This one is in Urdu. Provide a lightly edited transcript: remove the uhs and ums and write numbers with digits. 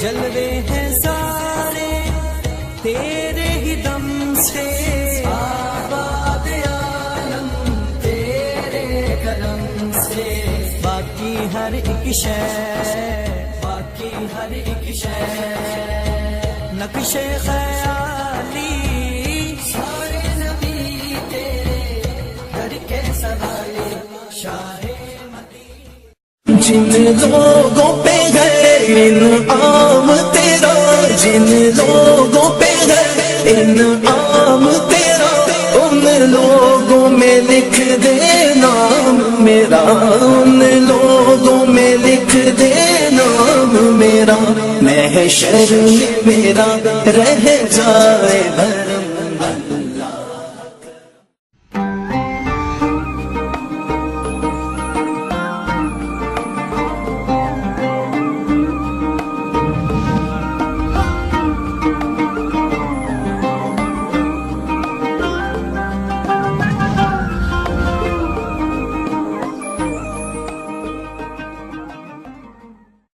جلوے ہیں سارے تیرے ہی دم سے، آباد عالم تیرے کرم سے، باقی ہر ایک شے، باقی ہر ایک شے نقش خیالی، سارے نبی تیرے گھر کے سوالے، شاہ جن لوگوں پہ ہے انعام تیرا، جن لوگوں پہ ہے انعام تیرا، ان لوگوں میں لکھ دے نام میرا، ان لوگوں میں لکھ دے نام میرا، محشر میں میرا رہ جائے بھر